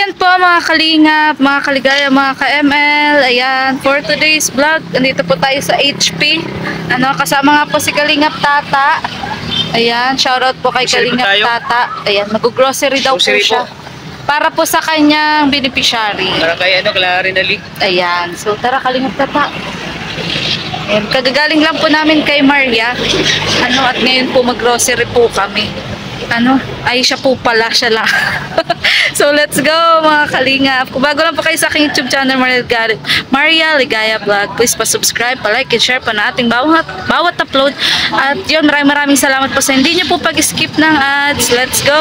Ayan po mga kalingap, mga kaligaya, mga ka-ML. Ayan, for today's vlog, andito po tayo sa HP. Kasama nga po si Kalingap Tata. Ayan, shoutout po kay Kalingap Tata. Ayan, mag-grocery daw po siya. Para po sa kanyang beneficiary. Para kay Clarinali. Ayan, so tara Kalingap Tata. Ayan, kagagaling lang po namin kay Maria. At ngayon po mag-grocery po kami. Ay siya po pala, siya lang. So let's go mga kalingap. Kung bago lang po kayo sa aking YouTube channel, Maria Ligaya Vlog, please pa-subscribe, pa-like and share pa na ating bawat upload. At yun, maraming salamat po sa hindi nyo po pag-skip ng ads. Let's go!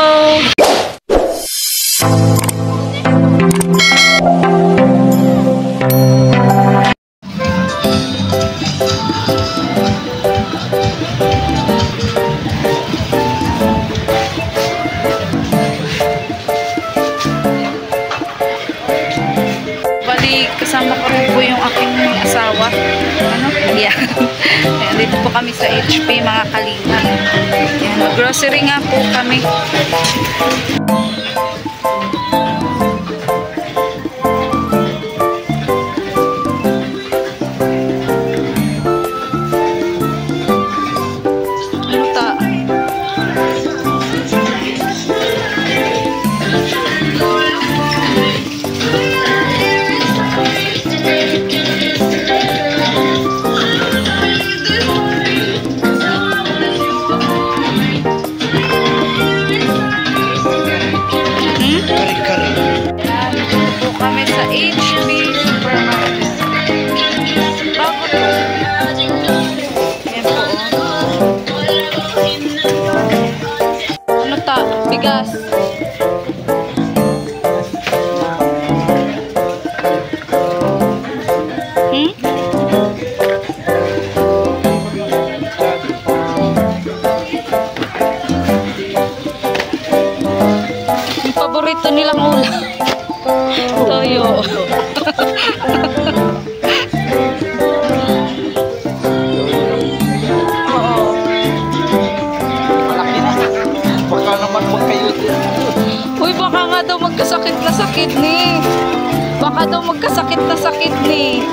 Kasama ko rin po yung aking asawa. Yeah. Ayan, dito po kami sa HP mga kalingap. Ayan, mag-grocery nga po kami. Bigas. Yung paborito nilang ulam. Toyo. Uy, baka nga daw magkasakit na sa kidney. Baka daw magkasakit na sa kidney.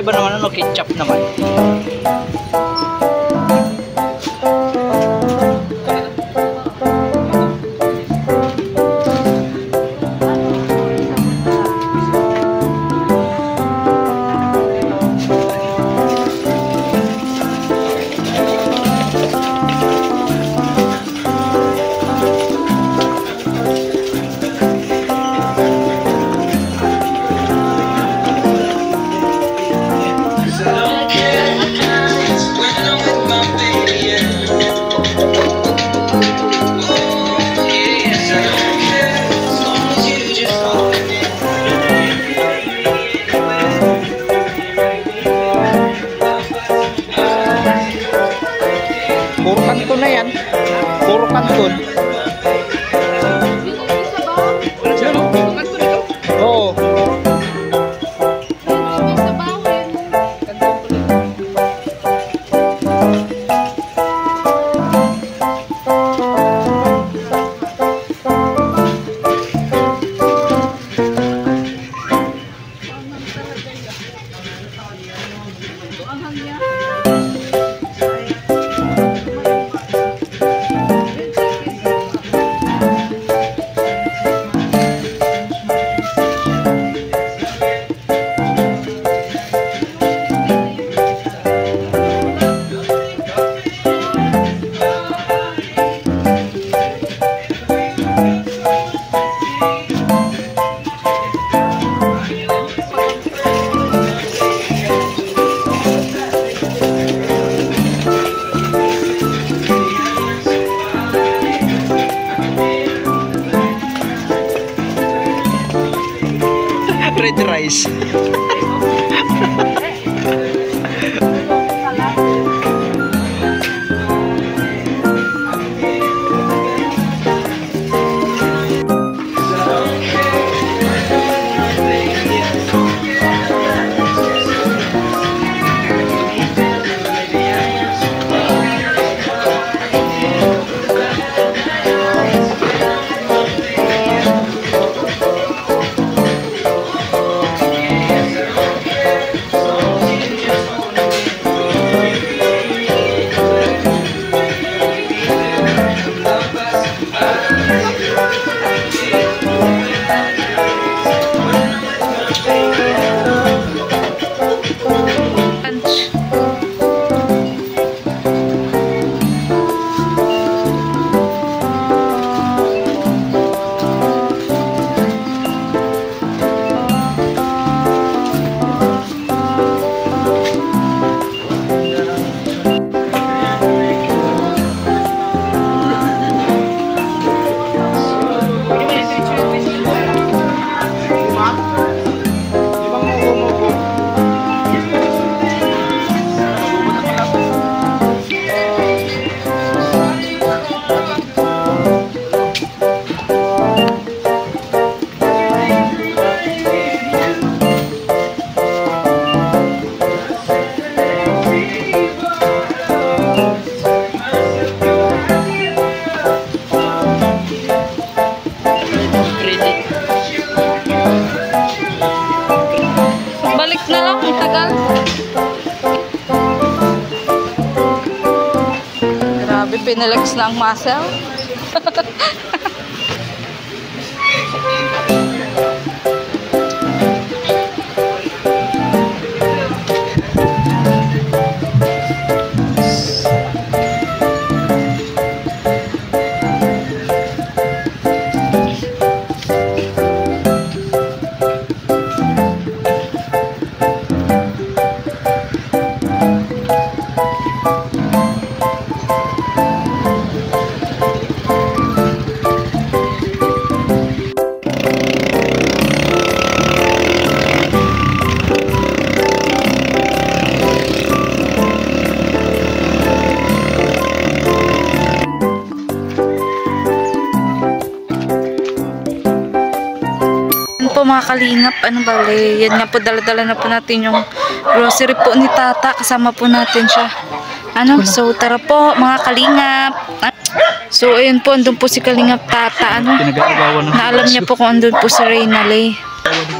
Iba naman ketchup naman. likod. Oo. Red rice. Balik na lang, ang tagal. Grabe, pinalags na ang muscle. Po mga kalingap, ano bale, yan nga po, dala-dala na po natin yung grocery po ni Tata, kasama po natin siya. Ano, so tara po mga kalingap. So ayun po, andun po si Kalingap Tata, ano, Pinag-aagawan ng naalam niya po kung andun po si Reynalay.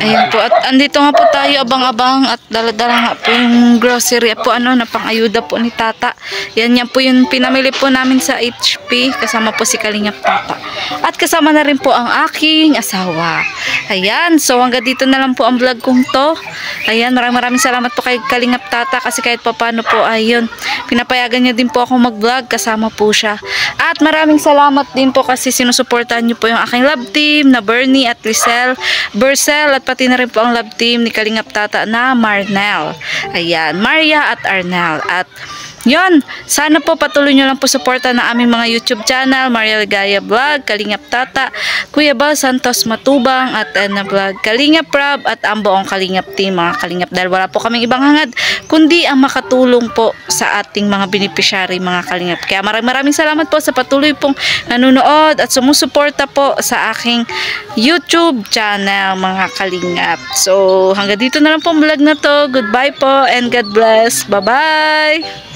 Ayan po, at andito nga po tayo abang-abang at dala-dala nga po yung grocery po, ano, na pang-ayuda po ni Tata. Yan po yung pinamili po namin sa HP, kasama po si Kalingap Tata. At kasama na rin po ang aking asawa. Ayan, so hanggang dito na lang po ang vlog kong to. Ayan, maraming salamat po kay Kalingap Tata kasi kahit papano po, ayun, pinapayagan niya din po ako mag-vlog, kasama po siya. At maraming salamat din po kasi sinusuportahan niyo po yung aking love team na Bernie at Bercel, at pati na rin po ang love team ni Kalingap Tata na Marnel. Ayan, Maria at Arnel. At Yun, sana po patuloy nyo lang po suporta ng aming mga YouTube channel, Mariel Gaya Vlog, Kalingap Tata, Kuya Bal Santos Matubang, at Edna Vlog, Kalingap Rob, at ang buong Kalingap team, mga Kalingap. Dahil wala po kaming ibang hangad, kundi ang makatulong po sa ating mga beneficiary, mga Kalingap. Kaya maraming salamat po sa patuloy pong nanonood at sumusuporta po sa aking YouTube channel, mga Kalingap. So, hanggang dito na lang po ang vlog na to. Goodbye po and God bless. Bye-bye!